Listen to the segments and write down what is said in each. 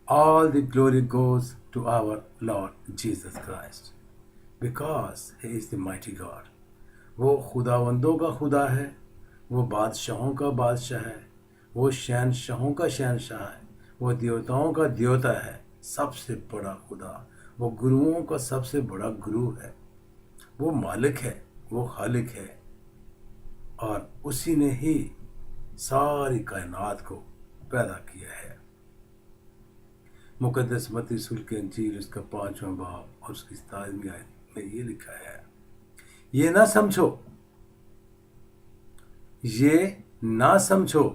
All the glory goes to our Lord Jesus Christ because he is the mighty God. وہ خداوندوں کا خدا ہے، وہ بادشاہوں کا بادشاہ ہے، وہ شہنشاہوں کا شہنشاہ ہے، وہ دیوتاؤں کا دیوتا ہے، سب سے بڑا خدا، وہ گروؤں کا سب سے بڑا گرو ہے، وہ مالک ہے، وہ خالق ہے، اور اسی نے ہی ساری کائنات کو پیدا کیا ہے۔ مقدس متی رسول کی انجیل اس کا 5واں باب اور اس کی 17ویں آیت میں یہ لکھا ہے، یہ نہ سمجھو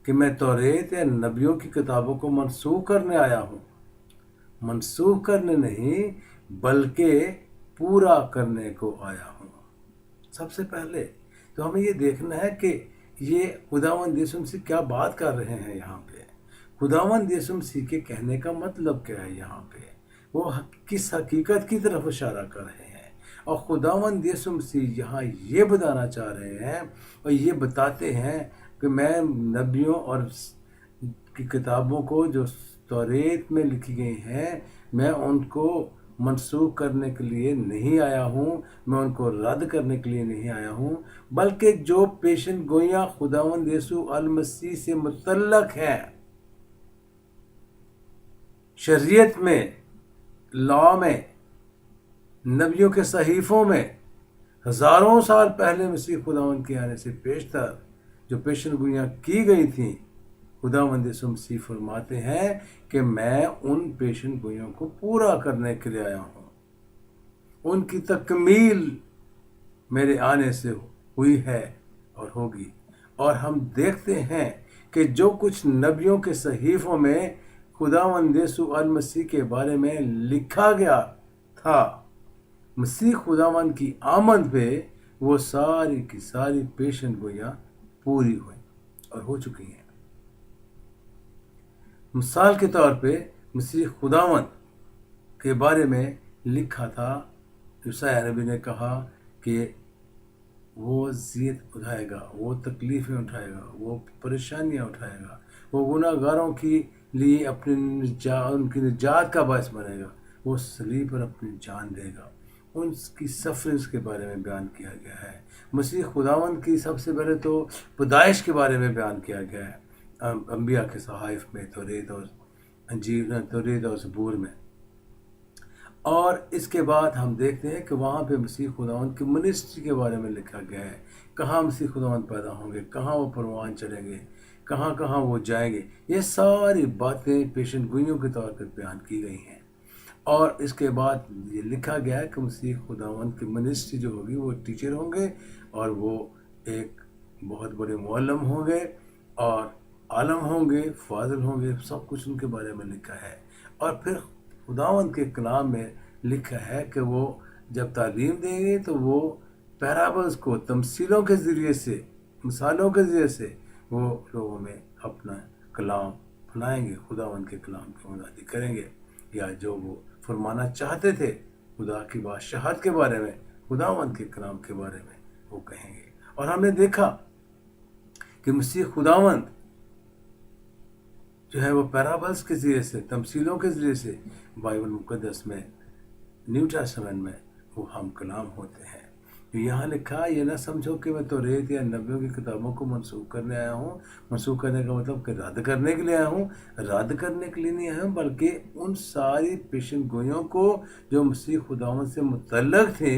کہ میں توریت یا نبیوں کی کتابوں کو منسوخ کرنے آیا ہوں، منسوخ کرنے نہیں بلکہ پورا کرنے کو آیا ہوں۔ سب سے پہلے تو ہمیں یہ دیکھنا ہے کہ یہ خداوند یسوع مسیح کیا بات کر رہے ہیں یہاں پہ۔ خداوند یسوع مسیح کے کہنے کا مطلب کیا ہے یہاں پہ؟ وہ کس حقیقت کی طرف اشارہ کر رہے ہیں، اور خداوند یسوع مسیح یہاں یہ بتانا چاہ رہے ہیں اور یہ بتاتے ہیں کہ میں نبیوں اور کی کتابوں کو جو توریت میں لکھی گئی ہیں، میں ان کو منسوخ کرنے کے لیے نہیں آیا ہوں، میں ان کو رد کرنے کے لیے نہیں آیا ہوں، بلکہ جو پیشن گوئیاں خداوند یسوع المسیح سے متعلق ہیں، شریعت میں، لا میں، نبیوں کے صحیفوں میں، ہزاروں سال پہلے مسیح خداوند کے آنے سے پیشتر جو پیشن گوئیاں کی گئی تھیں، خداوند یسوع مسیح فرماتے ہیں کہ میں ان پیشن گوئیوں کو پورا کرنے کے لیے آیا ہوں، ان کی تکمیل میرے آنے سے ہوئی ہے اور ہوگی۔ اور ہم دیکھتے ہیں کہ جو کچھ نبیوں کے صحیفوں میں خداوند یسوع المسیح کے بارے میں لکھا گیا تھا، مسیح خداوند کی آمد پہ وہ ساری کی ساری پیشن گوئیاں پوری ہوئیں اور ہو چکی ہیں۔ مثال کے طور پہ مسیح خداوند کے بارے میں لکھا تھا، یسوع نبی نے کہا کہ وہ اذیت اٹھائے گا، وہ تکلیفیں اٹھائے گا، وہ پریشانیاں اٹھائے گا، وہ گناہ گاروں کے لیے ان کی نجات کا باعث بنے گا، وہ صلیب پر اپنی جان دے گا۔ ان کی سفرنگز کے بارے میں بیان کیا گیا ہے۔ مسیح خداوند کی سب سے پہلے تو پیدائش کے بارے میں بیان کیا گیا ہے انبیاء کے صحائف میں، توریت اور انجیل، توریت اور زبور میں۔ اور اس کے بعد ہم دیکھتے ہیں کہ وہاں پہ مسیح خداوند کی منسٹری کے بارے میں لکھا گیا ہے، کہاں مسیح خداوند پیدا ہوں گے، کہاں وہ پروان چلیں گے، کہاں کہاں وہ جائیں گے۔ یہ ساری باتیں پیشن گوئیوں کے طور پر بیان کی گئی ہیں۔ اور اس کے بعد یہ لکھا گیا ہے کہ مسیح خداوند کی منسٹری جو ہوگی وہ ٹیچر ہوں گے، اور وہ ایک بہت بڑے معلم ہوں گے، اور عالم ہوں گے، فاضل ہوں گے، سب کچھ ان کے بارے میں لکھا ہے۔ اور پھر خداوند کے کلام میں لکھا ہے کہ وہ جب تعلیم دیں گے تو وہ پیرابلز کو، تمثیلوں کے ذریعے سے، مثالوں کے ذریعے سے وہ لوگوں میں اپنا کلام پھیلائیں گے، خداوند کے کلام کی منادی کریں گے، یا جو وہ فرمانا چاہتے تھے خدا کی بادشاہت کے بارے میں، خداوند کے کلام کے بارے میں وہ کہیں گے۔ اور ہم نے دیکھا کہ مسیح خداوند جو ہے وہ پیرابلز کے ذریعے سے، تمثیلوں کے ذریعے سے بائبل مقدس میں، نیو ٹیسٹمنٹ میں وہ ہم کلام ہوتے ہیں۔ یہاں لکھا، یہ نہ سمجھو کہ میں توریت یا نبیوں کی کتابوں کو منسوخ کرنے آیا ہوں۔ منسوخ کرنے کا مطلب کہ رد کرنے کے لیے آیا ہوں۔ رد کرنے کے لیے نہیں آیا ہوں، بلکہ ان ساری پیشن گوئیوں کو جو مسیح خداوند سے متعلق تھے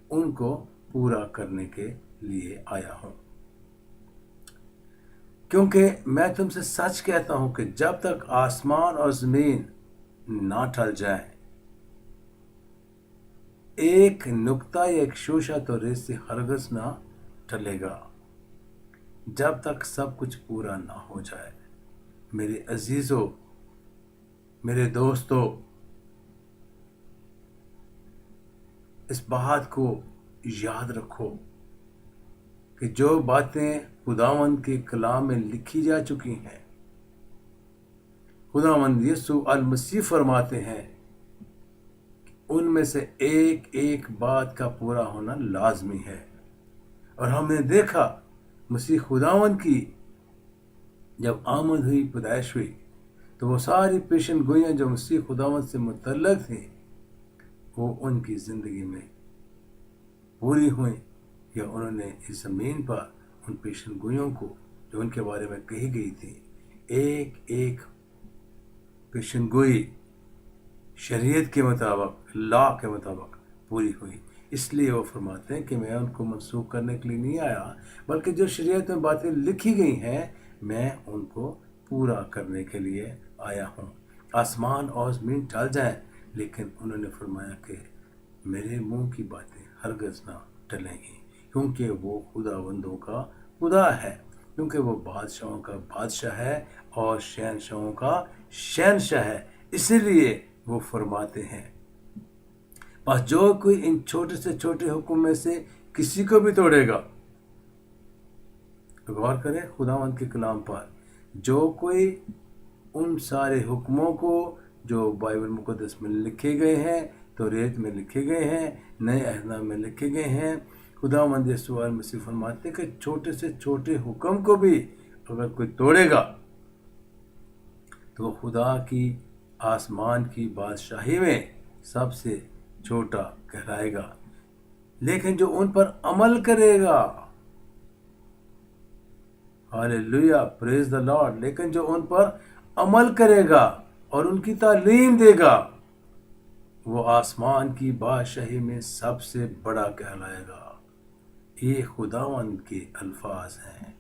ان کو پورا کرنے کے لیے آیا ہوں۔ کیونکہ میں تم سے سچ کہتا ہوں کہ جب تک آسمان اور زمین نہ ٹل جائیں، ایک نقطہ یا ایک شوشہ توریت سے ہرگز نہ ٹلے گا، جب تک سب کچھ پورا نہ ہو جائے۔ میرے عزیزو، میرے دوستو، اس بات کو یاد رکھو کہ جو باتیں خداوند کے کلام میں لکھی جا چکی ہیں، خداوند یسوع المسیح فرماتے ہیں ان میں سے ایک ایک بات کا پورا ہونا لازمی ہے۔ اور ہم نے دیکھا مسیح خداوند کی جب آمد ہوئی، پیدائش ہوئی، تو وہ ساری پیشن گوئیاں جو مسیح خداوند سے متعلق تھیں وہ ان کی زندگی میں پوری ہوئیں، یا انہوں نے اس زمین پر ان پیشن گوئیوں کو جو ان کے بارے میں کہی گئی تھی ایک ایک پیشن گوئی شریعت کے مطابق، لا کے مطابق پوری ہوئی۔ اس لیے وہ فرماتے ہیں کہ میں ان کو منسوخ کرنے کے لیے نہیں آیا، بلکہ جو شریعت میں باتیں لکھی گئی ہیں میں ان کو پورا کرنے کے لیے آیا ہوں۔ آسمان اور زمین ٹل جائیں لیکن انہوں نے فرمایا کہ میرے منہ کی باتیں ہرگز نہ ٹلیں گی، کیونکہ وہ خداوندوں کا خدا ہے، کیونکہ وہ بادشاہوں کا بادشاہ ہے اور شہنشاہوں کا شہنشاہ ہے۔ اسی لیے وہ فرماتے ہیں بس جو کوئی ان چھوٹے سے چھوٹے حکم میں سے کسی کو بھی توڑے گا، غور کریں خداوند کے کلام پر، جو کوئی ان سارے حکموں کو جو بائبل مقدس میں لکھے گئے ہیں، توریت میں لکھے گئے ہیں، نئے عہد نامہ میں لکھے گئے ہیں، خداوند یسوع مسیح فرماتے ہیں کہ چھوٹے سے چھوٹے حکم کو بھی اگر کوئی توڑے گا تو خدا کی آسمان کی بادشاہی میں سب سے چھوٹا کہلائے گا، لیکن جو ان پر عمل کرے گا، ہاللیلویہ، پریز دا لارڈ، لیکن جو ان پر عمل کرے گا اور ان کی تعلیم دے گا وہ آسمان کی بادشاہی میں سب سے بڑا کہلائے گا۔ یہ خداوند کے الفاظ ہیں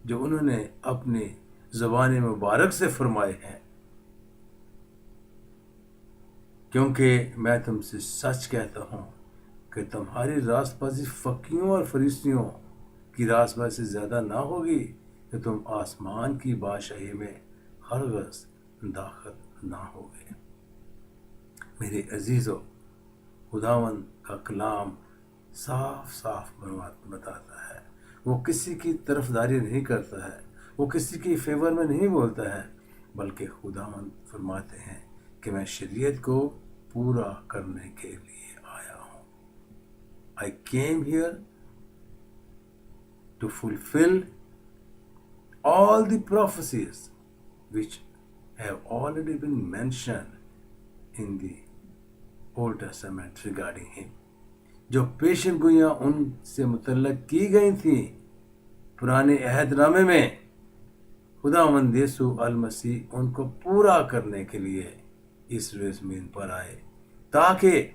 جو انہوں نے اپنے زبان مبارک سے فرمائے ہیں، کیونکہ میں تم سے سچ کہتا ہوں کہ تمہاری راست بازی فقیوں اور فریسیوں کی راست بازی سے زیادہ نہ ہوگی کہ تم آسمان کی بادشاہی میں ہرگز داخل نہ ہوگے۔ میرے عزیزو، خداوند کا کلام صاف صاف بتاتا ہے، وہ کسی کی طرفداری نہیں کرتا ہے، وہ کسی کی فیور میں نہیں بولتا ہے، بلکہ خداوند فرماتے ہیں کہ میں شریعت کو پورا کرنے کے لیے آیا ہوں۔ I came here to fulfill all the prophecies which have already been mentioned in the Old Testament regarding him۔ جو پیشن گوئیاں ان سے متعلق کی گئی تھیں پرانے عہد نامے میں، خداوند یسوع المسیح ان کو پورا کرنے کے لیے اس روئے زمین پر آئے، تاکہ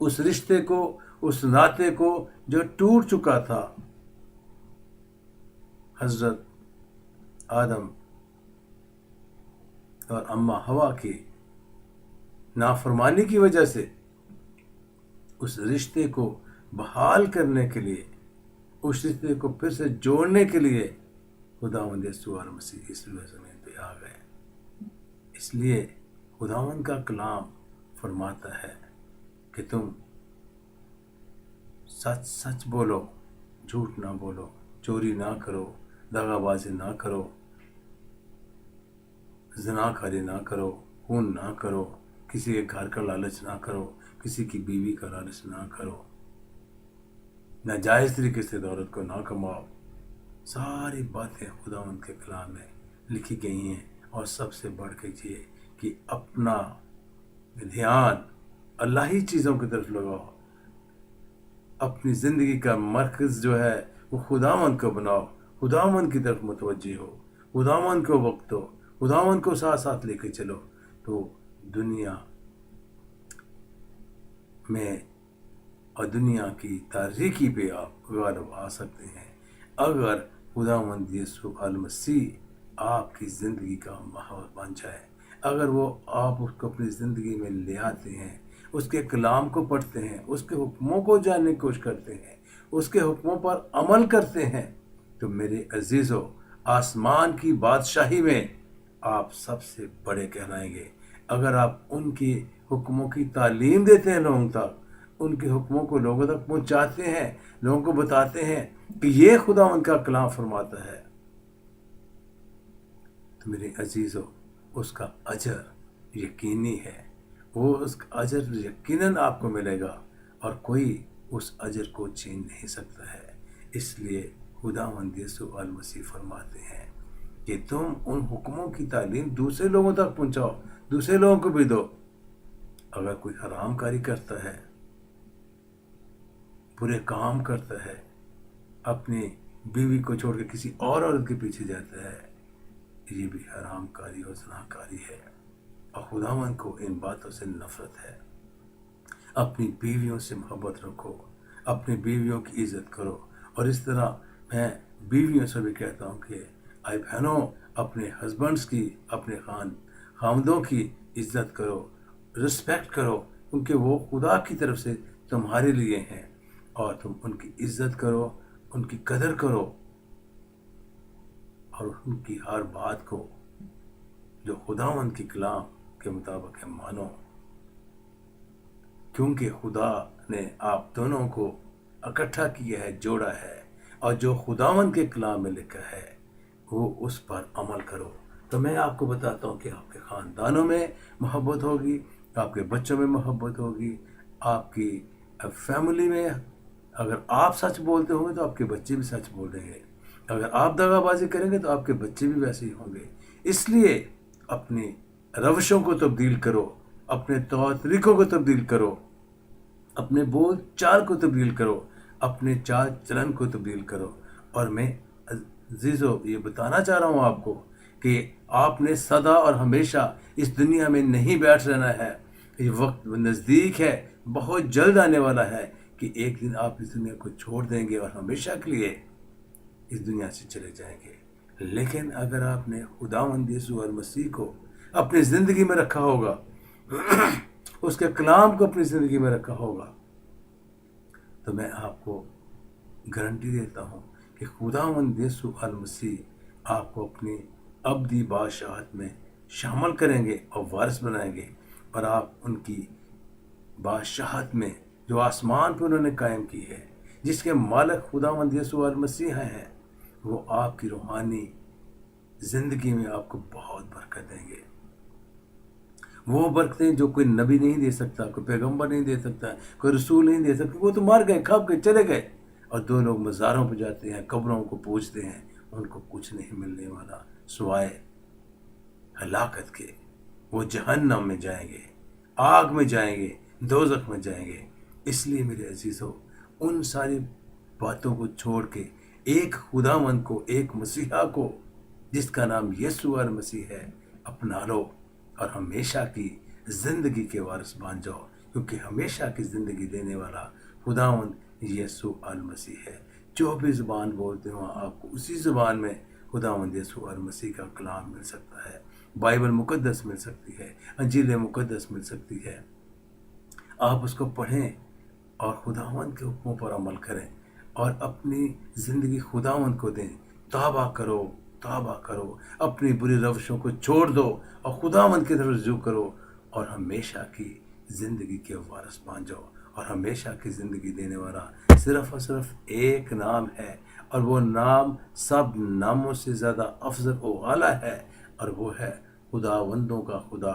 اس رشتے کو، اس ناطے کو جو ٹوٹ چکا تھا حضرت آدم اور اماں حوا کی نافرمانی کی وجہ سے، اس رشتے کو بحال کرنے کے لیے، اس رشتے کو پھر سے جوڑنے کے لیے خداوند یسوع مسیح اس روئے زمین پہ آ گئے۔ اس لیے خداوند کا کلام فرماتا ہے کہ تم سچ سچ بولو، جھوٹ نہ بولو، چوری نہ کرو، دغا بازی نہ کرو، زنا کاری نہ کرو، خون نہ کرو، کسی کے گھر کا لالچ نہ کرو، کسی کی بیوی کا لالچ نہ کرو، ناجائز طریقے سے دولت کو نہ کماؤ۔ ساری باتیں خداوند کے کلام میں لکھی گئی ہیں، اور سب سے بڑھ کے یہ کہ اپنا دھیان اللہ ہی چیزوں کی طرف لگاؤ، اپنی زندگی کا مرکز جو ہے وہ خداوند کو بناؤ، خداوند کی طرف متوجہ ہو، خداوند کو وقت دو، خداوند کو ساتھ ساتھ لے کے چلو، تو دنیا میں اور دنیا کی تاریکی پہ آپ غالب آ سکتے ہیں اگر خداوند یسوع المسیح آپ کی زندگی کا ماحول بن جائے، اگر وہ آپ اس کو اپنی زندگی میں لے آتے ہیں، اس کے کلام کو پڑھتے ہیں، اس کے حکموں کو جاننے کی کوشش کرتے ہیں، اس کے حکموں پر عمل کرتے ہیں، تو میرے عزیزو، آسمان کی بادشاہی میں آپ سب سے بڑے کہلائیں گے۔ اگر آپ ان کے حکموں کی تعلیم دیتے ہیں لوگوں تک، ان کے حکموں کو لوگوں تک پہنچاتے ہیں، لوگوں کو بتاتے ہیں کہ یہ خدا ان کا کلام فرماتا ہے، تو میرے عزیزو، اس کا اجر یقینی ہے، وہ اس کا اجر یقیناً آپ کو ملے گا، اور کوئی اس اجر کو چھین نہیں سکتا ہے۔ اس لیے خداوند یسوع المسیح فرماتے ہیں کہ تم ان حکموں کی تعلیم دوسرے لوگوں تک پہنچاؤ، دوسرے لوگوں کو بھی دو۔ اگر کوئی حرام کاری کرتا ہے، برے کام کرتا ہے، اپنی بیوی کو چھوڑ کے کسی اور عورت کے پیچھے جاتا ہے، یہ بھی حرام کاری اور زنا کاری ہے، اور خداوند کو ان باتوں سے نفرت ہے۔ اپنی بیویوں سے محبت رکھو، اپنی بیویوں کی عزت کرو، اور اس طرح میں بیویوں سے بھی کہتا ہوں کہ آئی بہنوں، اپنے ہسبینڈس کی، اپنے خاوندوں کی عزت کرو، رسپیکٹ کرو، کیونکہ وہ خدا کی طرف سے تمہارے لیے ہیں، اور تم ان کی عزت کرو، ان کی قدر کرو، اور ان کی ہر بات کو جو خداوند کی کلام کے مطابق ہے مانو، کیونکہ خدا نے آپ دونوں کو اکٹھا کیا ہے، جوڑا ہے، اور جو خداوند کے کلام میں لکھا ہے وہ اس پر عمل کرو۔ تو میں آپ کو بتاتا ہوں کہ آپ کے خاندانوں میں محبت ہوگی، آپ کے بچوں میں محبت ہوگی، آپ کی فیملی میں اگر آپ سچ بولتے ہوں گے تو آپ کے بچے بھی سچ بولیں گے، اگر آپ دغا بازی کریں گے تو آپ کے بچے بھی ویسے ہی ہوں گے۔ اس لیے اپنی روشوں کو تبدیل کرو، اپنے طور طریقوں کو تبدیل کرو، اپنے بول چال کو تبدیل کرو، اپنے چال چلن کو تبدیل کرو۔ اور میں عزیزو یہ بتانا چاہ رہا ہوں آپ کو کہ آپ نے سدا اور ہمیشہ اس دنیا میں نہیں بیٹھ رہنا ہے، یہ وقت نزدیک ہے، بہت جلد آنے والا ہے کہ ایک دن آپ اس دنیا کو چھوڑ دیں گے اور ہمیشہ کے لیے اس دنیا سے چلے جائیں گے۔ لیکن اگر آپ نے خداوند یسوع المسیح کو اپنی زندگی میں رکھا ہوگا، اس کے کلام کو اپنی زندگی میں رکھا ہوگا، تو میں آپ کو گارنٹی دیتا ہوں کہ خداوند یسوع المسیح آپ کو اپنی ابدی بادشاہت میں شامل کریں گے اور وارث بنائیں گے، اور آپ ان کی بادشاہت میں جو آسمان پہ انہوں نے قائم کی ہے، جس کے مالک خداوند یسوع المسیح ہیں، وہ آپ کی روحانی زندگی میں آپ کو بہت برکت دیں گے۔ وہ برکتیں جو کوئی نبی نہیں دے سکتا، کوئی پیغمبر نہیں دے سکتا، کوئی رسول نہیں دے سکتا، وہ تو مر گئے، کھپ گئے، چلے گئے، اور دو لوگ مزاروں پہ جاتے ہیں، قبروں کو پوجتے ہیں، ان کو کچھ نہیں ملنے والا سوائے ہلاکت کے۔ وہ جہنم میں جائیں گے، آگ میں جائیں گے، دوزخ میں جائیں گے۔ اس لیے میرے عزیزو، ان ساری باتوں کو چھوڑ کے ایک خداوند کو، ایک مسیحا کو جس کا نام یسوع المسیح ہے، اپنا لو اور ہمیشہ کی زندگی کے وارث بن جاؤ، کیونکہ ہمیشہ کی زندگی دینے والا خداوند یسوع المسیح ہے۔ جو بھی زبان بولتے ہو آپ کو اسی زبان میں خداوند یسوع المسیح کا کلام مل سکتا ہے، بائبل مقدس مل سکتی ہے، انجیل مقدس مل سکتی ہے۔ آپ اس کو پڑھیں اور خداوند کے حکموں پر عمل کریں، اور اپنی زندگی خداوند کو دیں۔ توبہ کرو، توبہ کرو، اپنی بری روشوں کو چھوڑ دو اور خداوند کی طرف رجوع کرو، اور ہمیشہ کی زندگی کے وارث بن جاؤ۔ اور ہمیشہ کی زندگی دینے والا صرف اور صرف ایک نام ہے، اور وہ نام سب ناموں سے زیادہ افضل و اعلیٰ ہے، اور وہ ہے خداوندوں کا خدا،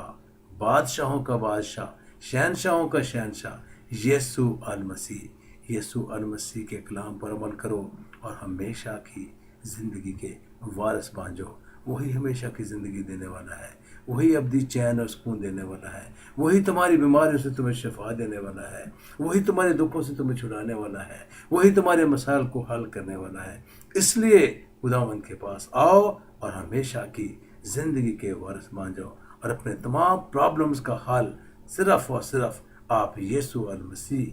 بادشاہوں کا بادشاہ، شہنشاہوں کا شہنشاہ، یسوع المسیح۔ یسوع المسیح کے کلام پر عمل کرو اور ہمیشہ کی زندگی کے وارث بن جاؤ۔ وہی ہمیشہ کی زندگی دینے والا ہے، وہی ابدی چین اور سکون دینے والا ہے، وہی تمہاری بیماریوں سے تمہیں شفا دینے والا ہے، وہی تمہارے دکھوں سے تمہیں چھڑانے والا ہے، وہی تمہارے مسائل کو حل کرنے والا ہے۔ اس لیے خداوند کے پاس آؤ اور ہمیشہ کی زندگی کے وارث بن جاؤ، اور اپنے تمام پرابلمز کا حل صرف اور صرف آپ یسوع المسیح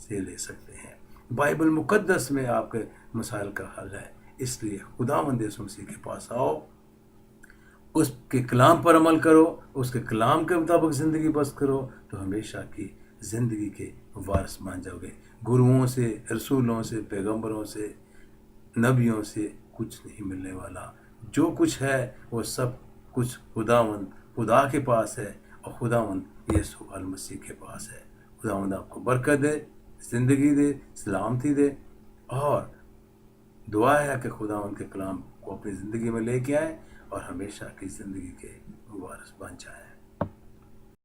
سے لے سکتے ہیں۔ بائبل مقدس میں آپ کے مسائل کا حل ہے۔ اس لیے خداوند یسوع مسیح کے پاس آؤ، اس کے کلام پر عمل کرو، اس کے کلام کے مطابق زندگی بس کرو، تو ہمیشہ کی زندگی کے وارث بن جاؤ گے۔ گروؤں سے، رسولوں سے، پیغمبروں سے، نبیوں سے کچھ نہیں ملنے والا۔ جو کچھ ہے وہ سب کچھ خدا کے پاس ہے، اور خداوند یسوع المسیح کے پاس ہے۔ خداوند آپ کو برکت دے، زندگی دے، سلامتی دے، اور دعا ہے کہ خداوند کے کلام کو اپنی زندگی میں لے کے آئے اور ہمیشہ کی زندگی کے وارث بن جائے۔